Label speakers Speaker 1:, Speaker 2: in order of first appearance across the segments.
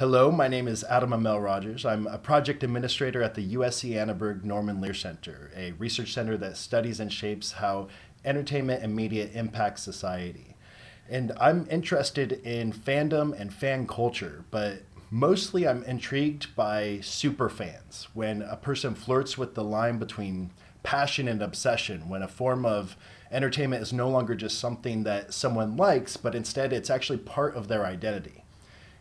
Speaker 1: Hello, my name is Amel Rogers. I'm a project administrator at the USC Annenberg Norman Lear Center, a research center that studies and shapes how entertainment and media impact society. And I'm interested in fandom and fan culture, but mostly I'm intrigued by superfans, when a person flirts with the line between passion and obsession, when a form of entertainment is no longer just something that someone likes, but instead it's actually part of their identity.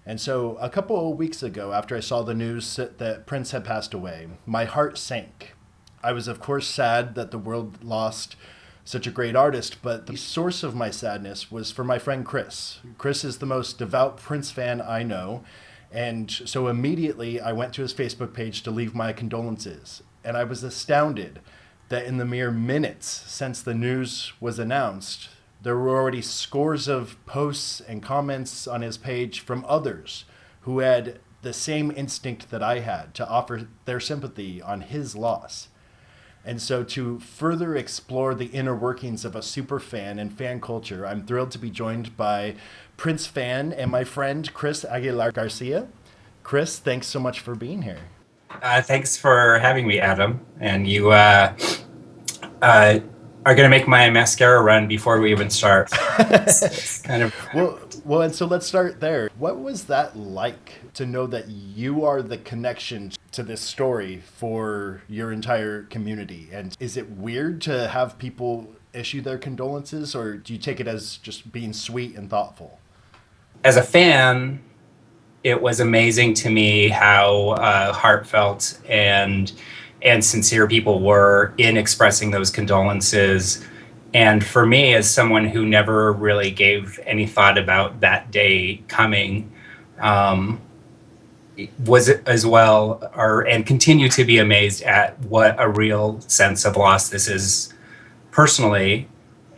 Speaker 1: And so a couple of weeks ago, after I saw the news that Prince had passed away, my heart sank. I was, of course, sad that the world lost such a great artist, but the source of my sadness was for my friend Chris. Chris is the most devout Prince fan I know, and so immediately I went to his Facebook page to leave my condolences. And I was astounded that in the mere minutes since the news was announced, there were already scores of posts and comments on his page from others who had the same instinct that I had to offer their sympathy on his loss. And so to further explore the inner workings of a super fan and fan culture, I'm thrilled to be joined by Prince fan and my friend Chris Aguilar Garcia. Chris, thanks so much for being here.
Speaker 2: Thanks for having me, Adam. And you are going to make my mascara run before we even start. It's kind of
Speaker 1: well, and so let's start there. What was that like to know that you are the connection to this story for your entire community? And is it weird to have people issue their condolences, or do you take it as just being sweet and thoughtful?
Speaker 2: As a fan, it was amazing to me how heartfelt and sincere people were in expressing those condolences. And for me, as someone who never really gave any thought about that day coming, was as well, and continue to be amazed at what a real sense of loss this is personally,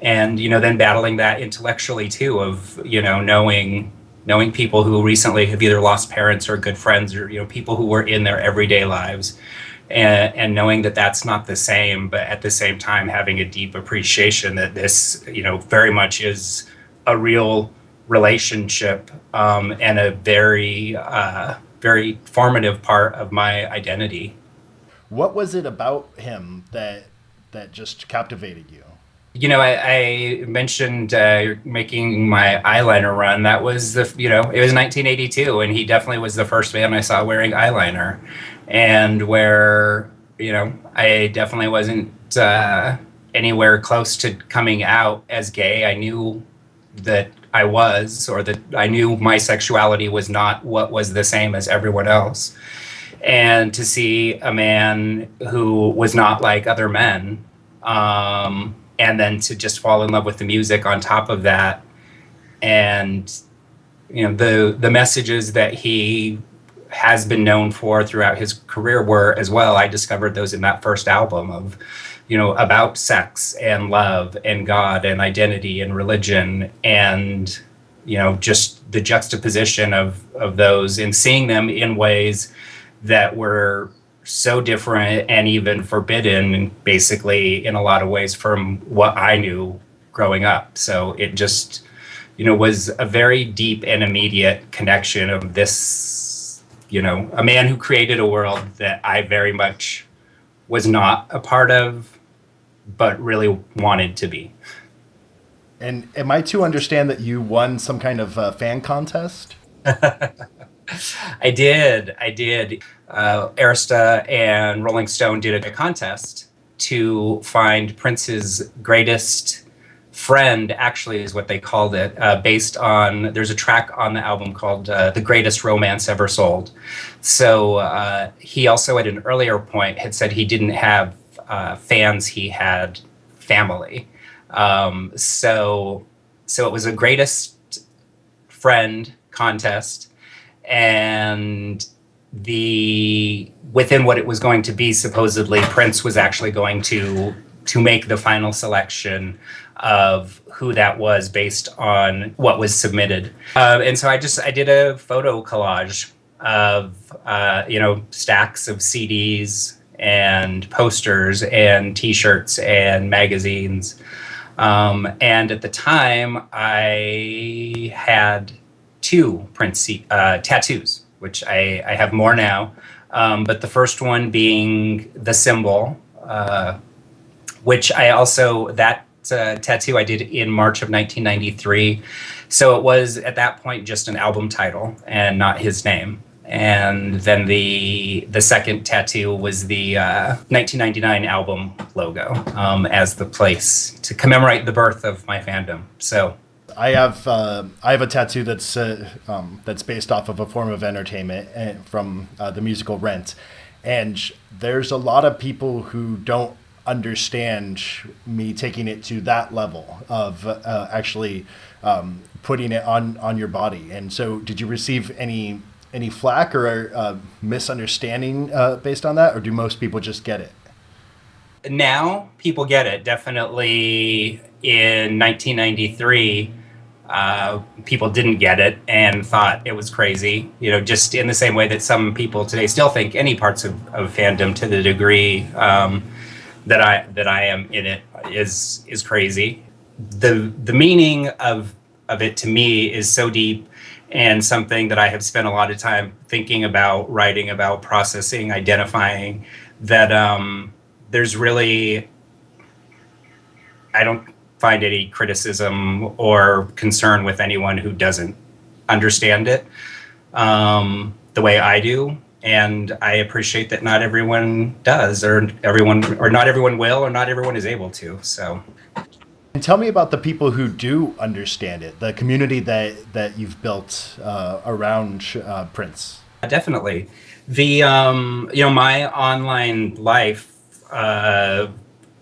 Speaker 2: and then battling that intellectually too, of knowing people who recently have either lost parents or good friends, or people who were in their everyday lives. And knowing that that's not the same, but at the same time having a deep appreciation that this, very much is a real relationship, and a very, very formative part of my identity.
Speaker 1: What was it about him that just captivated you?
Speaker 2: I mentioned making my eyeliner run. That was it was 1982, and he definitely was the first man I saw wearing eyeliner. And where, I definitely wasn't anywhere close to coming out as gay. I knew that I was, or that I knew my sexuality was not what was the same as everyone else. And to see a man who was not like other men, and then to just fall in love with the music on top of that, and the messages that he has been known for throughout his career were as well. I discovered those in that first album of, about sex and love and God and identity and religion, and just the juxtaposition of those, and seeing them in ways that were so different and even forbidden, basically, in a lot of ways, from what I knew growing up. So it just, was a very deep and immediate connection of this, a man who created a world that I very much was not a part of, but really wanted to be.
Speaker 1: And am I to understand that you won some kind of fan contest?
Speaker 2: I did. Arista and Rolling Stone did a contest to find Prince's greatest friend, actually is what they called it, based on, there's a track on the album called The Greatest Romance Ever Sold. So he also at an earlier point had said he didn't have fans, he had family. So it was a greatest friend contest, and within what it was going to be, supposedly Prince was actually going to make the final selection of who that was based on what was submitted. And so I did a photo collage of, stacks of CDs and posters and T-shirts and magazines. And at the time, I had two Prince tattoos, which I have more now. But the first one being the symbol, which I also, that tattoo I did in March of 1993. So it was at that point just an album title and not his name. And then the second tattoo was the 1999 album logo as the place to commemorate the birth of my fandom. So
Speaker 1: I have a tattoo that's based off of a form of entertainment from the musical Rent, and there's a lot of people who don't understand me taking it to that level of actually putting it on your body. And so, did you receive any flack or misunderstanding based on that, or do most people just get it?
Speaker 2: now people get it. Definitely in 1993, people didn't get it and thought it was crazy. You know, just in the same way that some people today still think any parts of fandom, to the degree that I am in it, is crazy. The meaning of it to me is so deep, and something that I have spent a lot of time thinking about, writing about, processing, identifying, that there's really, I don't find any criticism or concern with anyone who doesn't understand it the way I do. And I appreciate that not everyone does, or not everyone will, or not everyone is able to. So.
Speaker 1: And tell me about the people who do understand it, the community that you've built around Prince.
Speaker 2: Definitely. The my online life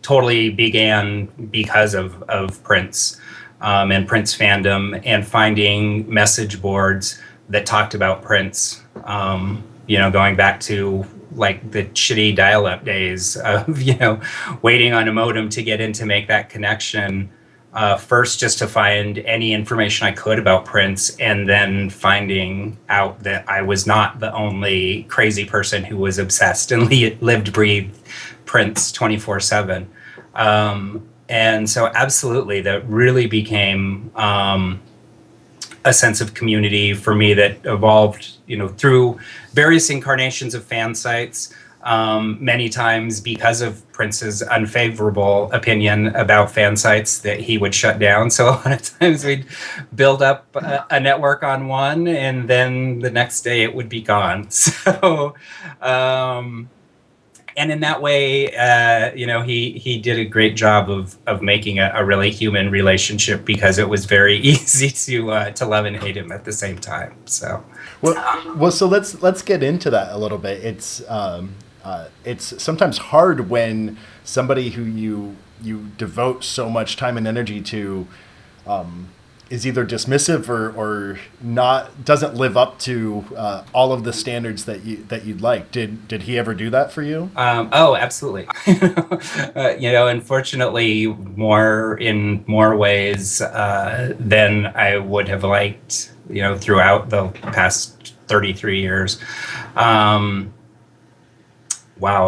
Speaker 2: totally began because of Prince and Prince fandom, and finding message boards that talked about Prince. Going back to like the shitty dial-up days of waiting on a modem to get in to make that connection. First, just to find any information I could about Prince, and then finding out that I was not the only crazy person who was obsessed and lived, breathed Prince 24/7. And so absolutely, that really became a sense of community for me that evolved, through various incarnations of fan sites. Many times because of Prince's unfavorable opinion about fan sites that he would shut down. So a lot of times we'd build up a network on one, and then the next day it would be gone. So, and in that way, he did a great job of making a really human relationship, because it was very easy to love and hate him at the same time. So,
Speaker 1: so let's get into that a little bit. It's sometimes hard when somebody who you devote so much time and energy to is either dismissive or not, doesn't live up to all of the standards that you'd like. Did he ever do that for you?
Speaker 2: Oh, absolutely. Unfortunately, in more ways than I would have liked. Throughout the past 33 years. Wow,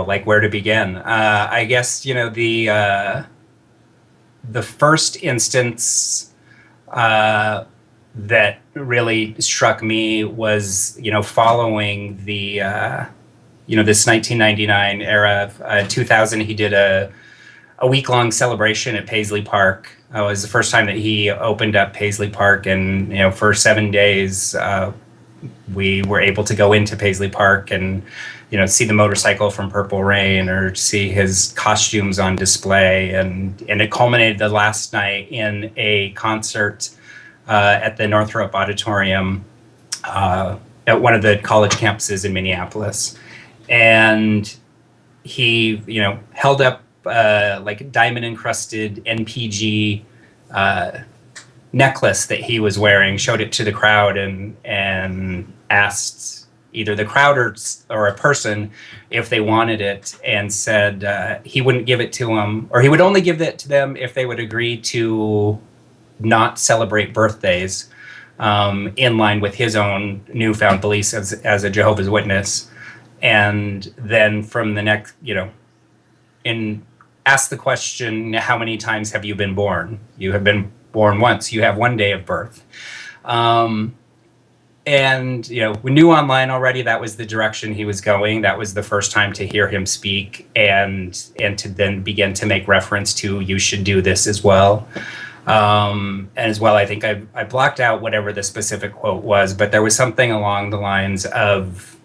Speaker 2: like where to begin? I guess the first instance that really struck me was following the this 1999 era. 2000, he did a week-long celebration at Paisley Park. It was the first time that he opened up Paisley Park, and for 7 days we were able to go into Paisley Park and see the motorcycle from Purple Rain, or see his costumes on display, and it culminated the last night in a concert at the Northrop Auditorium at one of the college campuses in Minneapolis. And he held up like a diamond encrusted NPG necklace that he was wearing, showed it to the crowd, and asked either the crowd or a person if they wanted it, and said he wouldn't give it to them, or he would only give it to them if they would agree to not celebrate birthdays in line with his own newfound beliefs as a Jehovah's Witness. And then from the next, ask the question, how many times have you been born? You have been born once. You have one day of birth. And we knew online already that was the direction he was going. That was the first time to hear him speak, and to then begin to make reference to, you should do this as well. And as well, I think I blocked out whatever the specific quote was, but there was something along the lines of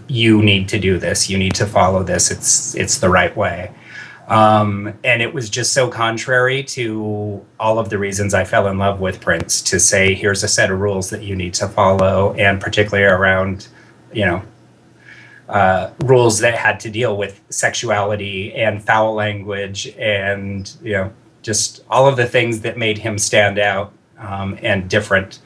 Speaker 2: you need to do this, you need to follow this, it's the right way. And it was just so contrary to all of the reasons I fell in love with Prince, to say, here's a set of rules that you need to follow, and particularly around, rules that had to deal with sexuality and foul language and, just all of the things that made him stand out, and different.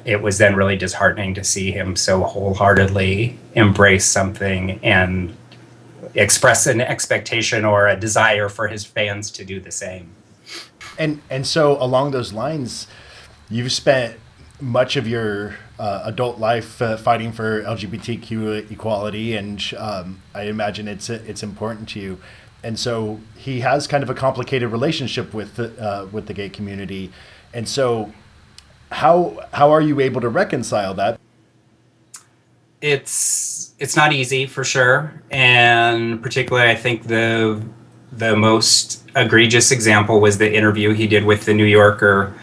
Speaker 2: It was then really disheartening to see him so wholeheartedly embrace something and express an expectation or a desire for his fans to do the same.
Speaker 1: And so along those lines, you've spent much of your adult life fighting for LGBTQ equality, and I imagine it's important to you. And so he has kind of a complicated relationship with the gay community. And so how are you able to reconcile that?
Speaker 2: It's not easy, for sure, and particularly I think the most egregious example was the interview he did with the New Yorker,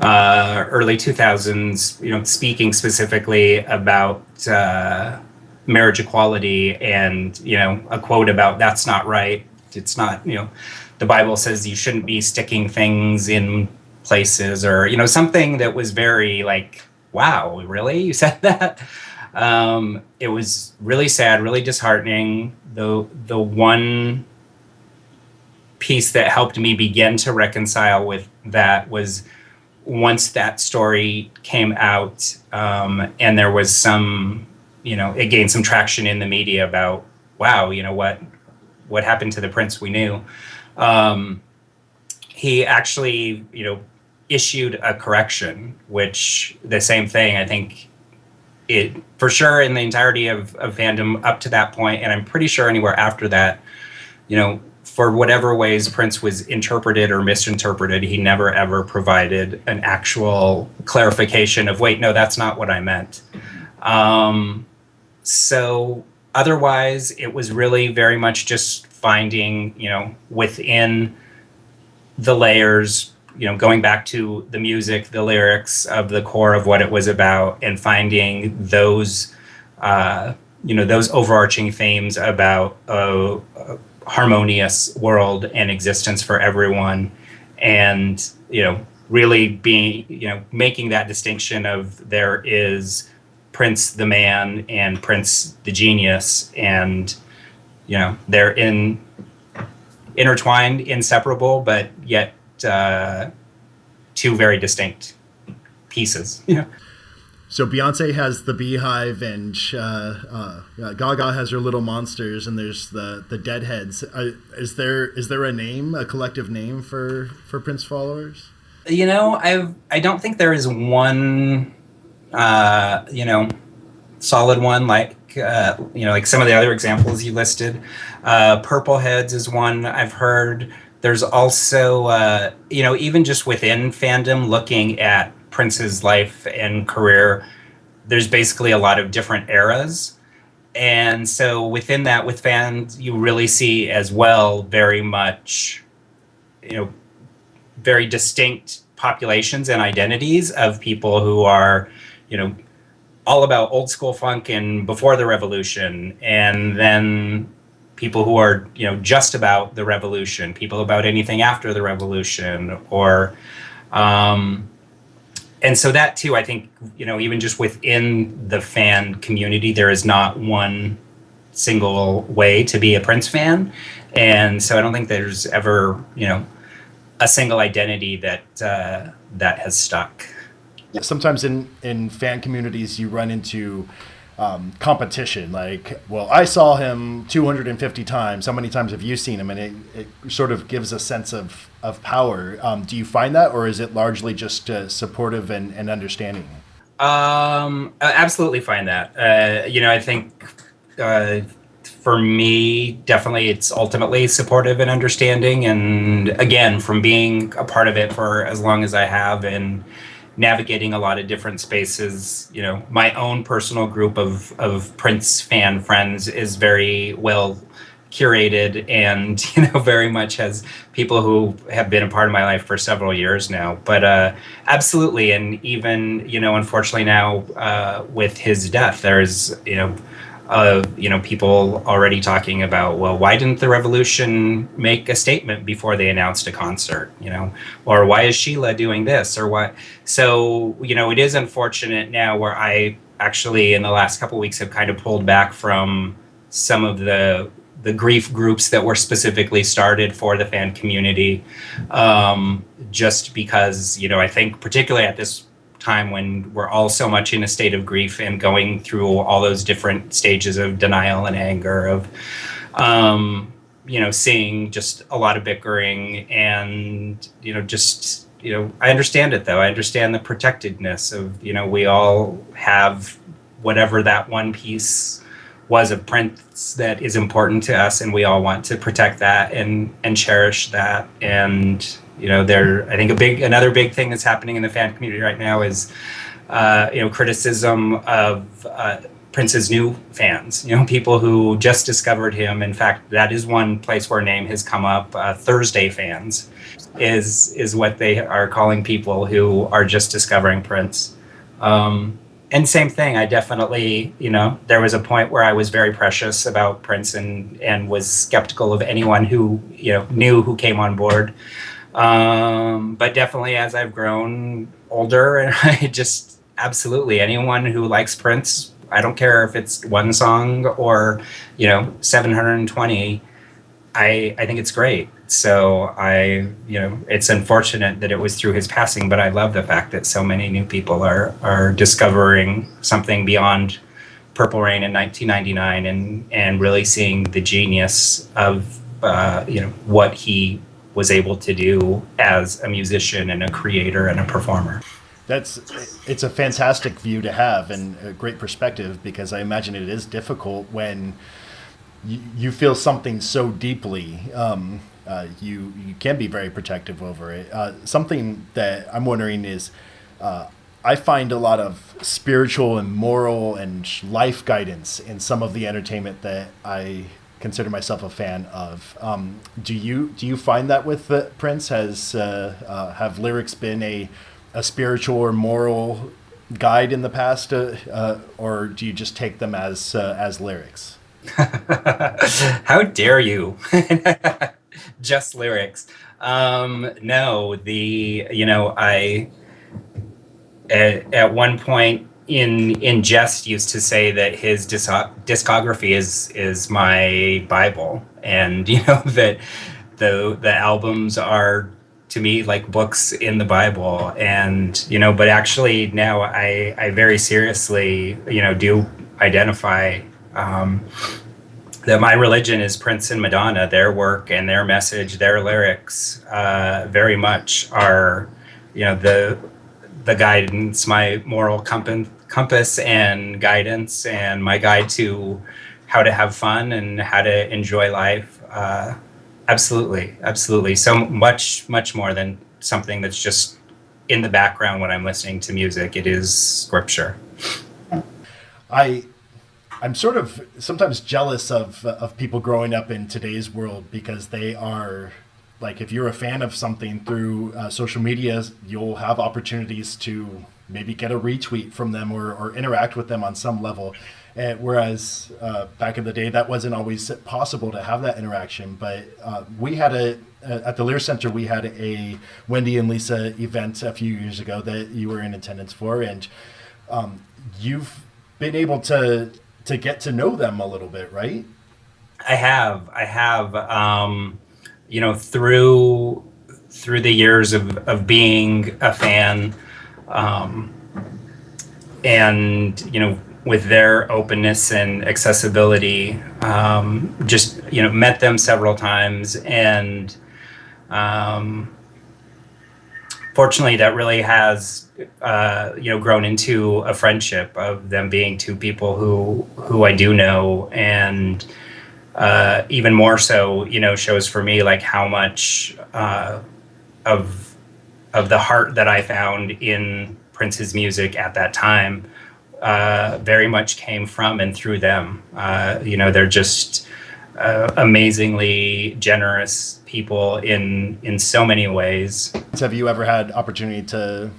Speaker 2: early 2000s, speaking specifically about marriage equality, and a quote about, that's not right, it's not, the Bible says you shouldn't be sticking things in places, or something that was very like, wow, really, you said that? It was really sad, really disheartening. The one piece that helped me begin to reconcile with that was, once that story came out, and there was some, it gained some traction in the media about, wow, what happened to the Prince we knew. He actually, issued a correction, which the same thing, I think, it for sure in the entirety of fandom up to that point, and I'm pretty sure anywhere after that, for whatever ways Prince was interpreted or misinterpreted, he never ever provided an actual clarification of, wait, no, that's not what I meant. So otherwise, it was really very much just finding, within the layers, going back to the music, the lyrics of the core of what it was about, and finding those, those overarching themes about a harmonious world and existence for everyone, and, really being, making that distinction of, there is Prince the man and Prince the genius, and, they're intertwined, inseparable, but yet two very distinct pieces. Yeah.
Speaker 1: So Beyonce has the Beehive, and Gaga has her Little Monsters, and there's the Deadheads. Is there a name, a collective name for Prince followers?
Speaker 2: I don't think there is one, solid one, like like some of the other examples you listed. Purple Heads is one I've heard. There's also, even just within fandom, looking at Prince's life and career, there's basically a lot of different eras. And so within that, with fans, you really see as well very much, very distinct populations and identities of people who are, all about old school funk and before the revolution, and then people who are, just about the revolution, people about anything after the revolution, or, and so that too, I think, even just within the fan community, there is not one single way to be a Prince fan. And so I don't think there's ever, a single identity that has stuck.
Speaker 1: Sometimes in fan communities, you run into competition, like, well, I saw him 250 times, how many times have you seen him? And it sort of gives a sense of power. Do you find that, or is it largely just supportive and understanding?
Speaker 2: I absolutely find that. I think for me, definitely it's ultimately supportive and understanding, and again, from being a part of it for as long as I have, and navigating a lot of different spaces. My own personal group of Prince fan friends is very well curated, and very much has people who have been a part of my life for several years now. But absolutely, and even unfortunately now, with his death, there's people already talking about, well, why didn't the Revolution make a statement before they announced a concert, or why is Sheila doing this, or what? So it is unfortunate now, where I actually in the last couple of weeks have kind of pulled back from some of the grief groups that were specifically started for the fan community, just because I think particularly at this time when we're all so much in a state of grief and going through all those different stages of denial and anger, of seeing just a lot of bickering, and I understand it, though. I understand the protectedness of we all have whatever that one piece was of Prince that is important to us, and we all want to protect that and cherish that. And I think another big thing that's happening in the fan community right now is criticism of Prince's new fans, people who just discovered him. In fact, that is one place where a name has come up. Thursday fans is what they are calling people who are just discovering Prince. And same thing, I definitely, there was a point where I was very precious about Prince, and was skeptical of anyone who, knew who came on board. But definitely as I've grown older, and I just, absolutely, anyone who likes Prince, I don't care if it's one song or, 720, I think it's great. So it's unfortunate that it was through his passing, but I love the fact that so many new people are discovering something beyond Purple Rain in 1999, and really seeing the genius of what he was able to do as a musician and a creator and a performer.
Speaker 1: It's a fantastic view to have, and a great perspective, because I imagine it is difficult when you feel something so deeply. You can be very protective over it. Something that I'm wondering is, I find a lot of spiritual and moral and life guidance in some of the entertainment that I consider myself a fan of. Do you find that with Prince? Have lyrics been a spiritual or moral guide in the past, or do you just take them as lyrics?
Speaker 2: How dare you? Just lyrics. No, I at one point in jest used to say that his discography is my Bible, and that the albums are to me like books in the Bible. And but actually now I very seriously do identify that my religion is Prince and Madonna. Their work and their message, their lyrics, very much are, the guidance, my moral compass and guidance, and my guide to how to have fun and how to enjoy life. Absolutely. So much more than something that's just in the background when I'm listening to music. It is scripture.
Speaker 1: I'm sort of sometimes jealous of people growing up in today's world, because they are, like, if you're a fan of something through social media, you'll have opportunities to maybe get a retweet from them or interact with them on some level. Whereas back in the day, that wasn't always possible to have that interaction. But we had at the Lear Center, we had a Wendy and Lisa event a few years ago that you were in attendance for, and you've been able to get to know them a little bit, right?
Speaker 2: I have, through the years of being a fan, and, with their openness and accessibility, just, met them several times. And fortunately, that really has, grown into a friendship, of them being two people who I do know, and even more so, shows for me like how much of the heart that I found in Prince's music at that time very much came from and through them. They're just amazingly generous people in so many ways.
Speaker 1: Have you ever had opportunity to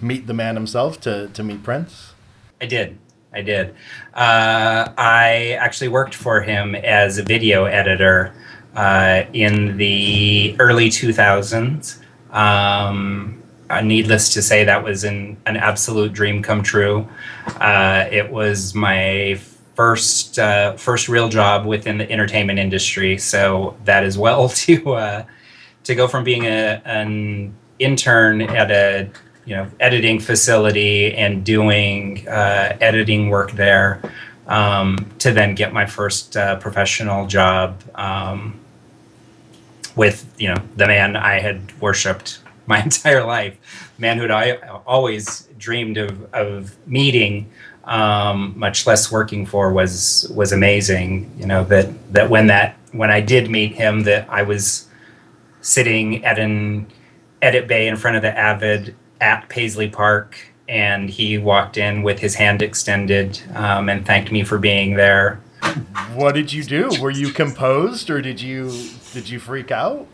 Speaker 1: meet the man himself, to meet Prince?
Speaker 2: I did. I did. I actually worked for him as a video editor in the early 2000s. Needless to say, that was an absolute dream come true. It was my first real job within the entertainment industry, so that as well to go from being an intern at a editing facility and doing editing work there, to then get my first professional job with the man I had worshipped my entire life, the man who I always dreamed of meeting, much less working for, was amazing. That when I did meet him, that I was sitting at an edit bay in front of the Avid at Paisley Park, and he walked in with his hand extended and thanked me for being there.
Speaker 1: What did you do? Were you composed, or did you freak out?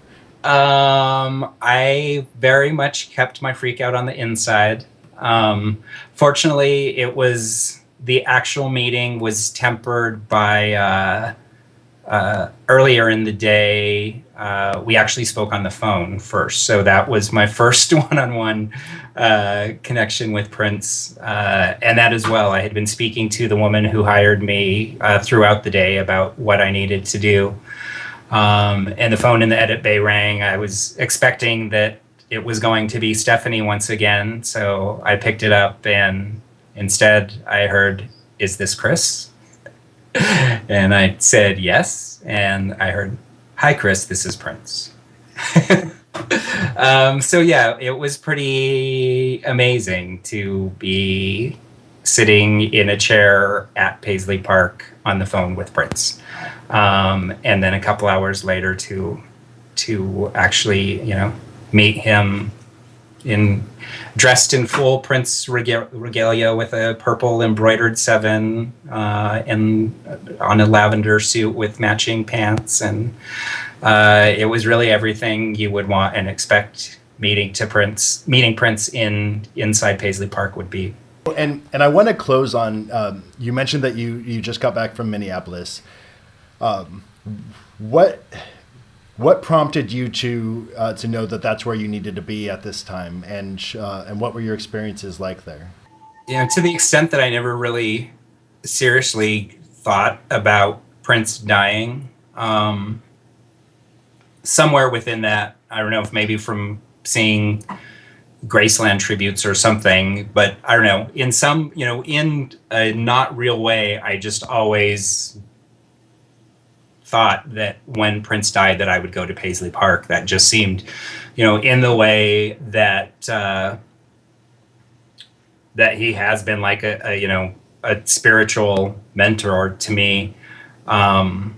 Speaker 2: I very much kept my freak out on the inside. Fortunately, the actual meeting was tempered by earlier in the day, we actually spoke on the phone first. So that was my first one-on-one connection with Prince. And that as well, I had been speaking to the woman who hired me throughout the day about what I needed to do. And the phone in the edit bay rang. I was expecting that it was going to be Stephanie once again. So I picked it up, and instead I heard, "Is this Chris?" And I said yes, and I heard, "Hi, Chris, this is Prince." So yeah, it was pretty amazing to be sitting in a chair at Paisley Park on the phone with Prince, and then a couple hours later to actually meet him dressed in full Prince regalia with a purple embroidered 7 and on a lavender suit with matching pants. And it was really everything you would want and expect meeting Prince inside Paisley Park would be.
Speaker 1: And I want to close on, you mentioned that you just got back from Minneapolis. What prompted you to know that that's where you needed to be at this time, and what were your experiences like there?
Speaker 2: To the extent that I never really seriously thought about Prince dying, somewhere within that, I don't know if maybe from seeing Graceland tributes or something, but I don't know, in some, in a not real way, I just always thought that when Prince died that I would go to Paisley Park. That just seemed, in the way that that he has been like a spiritual mentor to me. And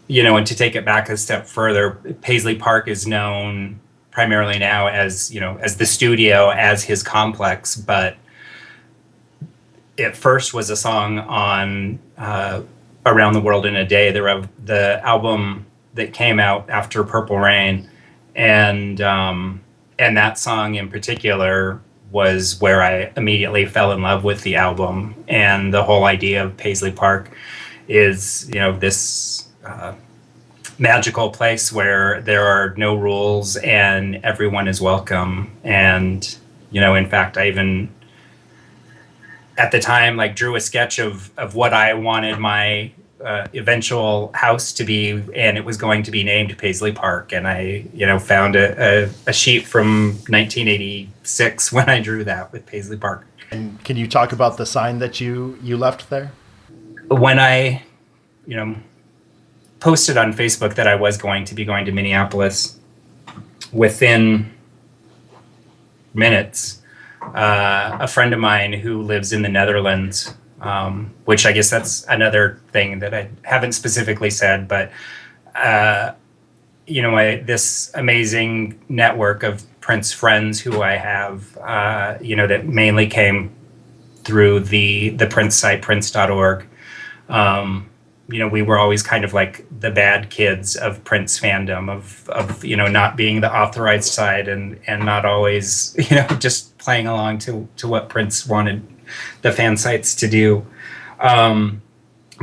Speaker 2: to take it back a step further, Paisley Park is known primarily now as the studio, as his complex, but it first was a song on Around the World in a Day, the album that came out after Purple Rain, and that song in particular was where I immediately fell in love with the album. And the whole idea of Paisley Park is this magical place where there are no rules and everyone is welcome. And in fact, I even at the time drew a sketch of what I wanted my eventual house to be, and it was going to be named Paisley Park. And I found a sheet from 1986 when I drew that with Paisley Park.
Speaker 1: And can you talk about the sign that you left there?
Speaker 2: When I posted on Facebook that I was going to be going to Minneapolis, within minutes, a friend of mine who lives in the Netherlands, which I guess that's another thing that I haven't specifically said, but this amazing network of Prince friends who I have, that mainly came through the Prince site, prince.org. We were always kind of like the bad kids of Prince fandom, of not being the authorized side and not always, just playing along to what Prince wanted the fan sites to do. But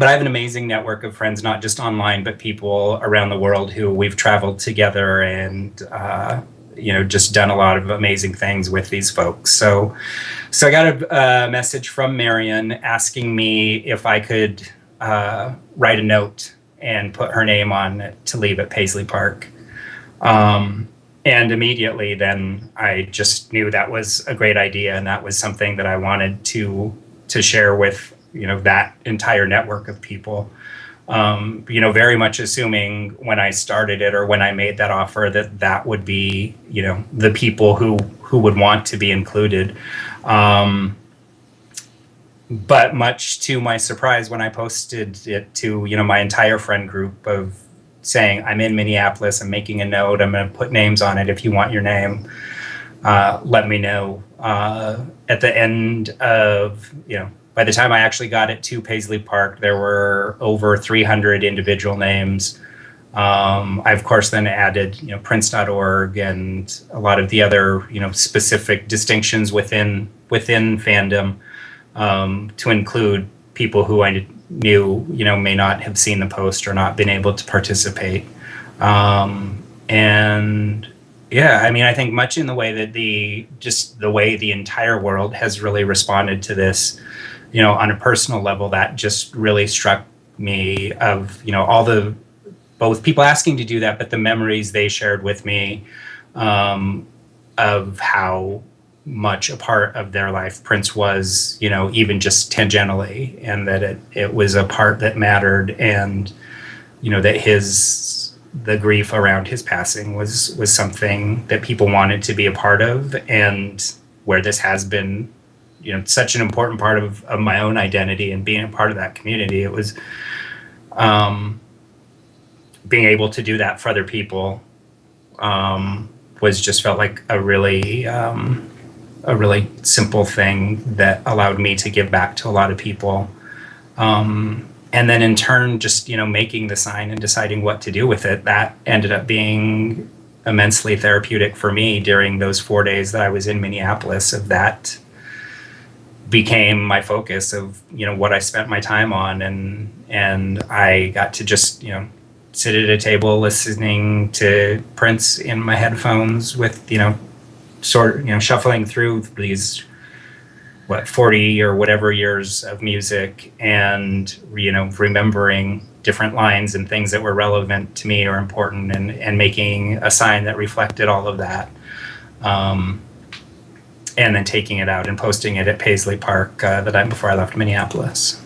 Speaker 2: I have an amazing network of friends, not just online, but people around the world who we've traveled together and, just done a lot of amazing things with these folks. So I got a message from Marion asking me if I could write a note and put her name on it to leave at Paisley Park. And immediately then I just knew that was a great idea, and that was something that I wanted to share with, that entire network of people. Very much assuming when I started it or when I made that offer that would be, the people who would want to be included. But much to my surprise, when I posted it to, my entire friend group of saying, I'm in Minneapolis, I'm making a note, I'm going to put names on it. If you want your name, let me know. At the end of, by the time I actually got it to Paisley Park, there were over 300 individual names. I, of course, then added, Prince.org and a lot of the other, specific distinctions within fandom, to include people who I knew, may not have seen the post or not been able to participate. And yeah, I think much in the way that the way the entire world has really responded to this, on a personal level, that just really struck me of, all the, both people asking to do that, but the memories they shared with me, of how much a part of their life Prince was, even just tangentially, and that it was a part that mattered, and, that the grief around his passing was something that people wanted to be a part of, and where this has been, such an important part of my own identity and being a part of that community. It was being able to do that for other people was just felt like a really simple thing that allowed me to give back to a lot of people. And then in turn, just, making the sign and deciding what to do with it, that ended up being immensely therapeutic for me during those 4 days that I was in Minneapolis. Of that became my focus of, what I spent my time on. And I got to just, sit at a table listening to Prince in my headphones with, shuffling through these 40 or whatever years of music, and remembering different lines and things that were relevant to me or important, and making a sign that reflected all of that, and then taking it out and posting it at Paisley Park the night before I left Minneapolis.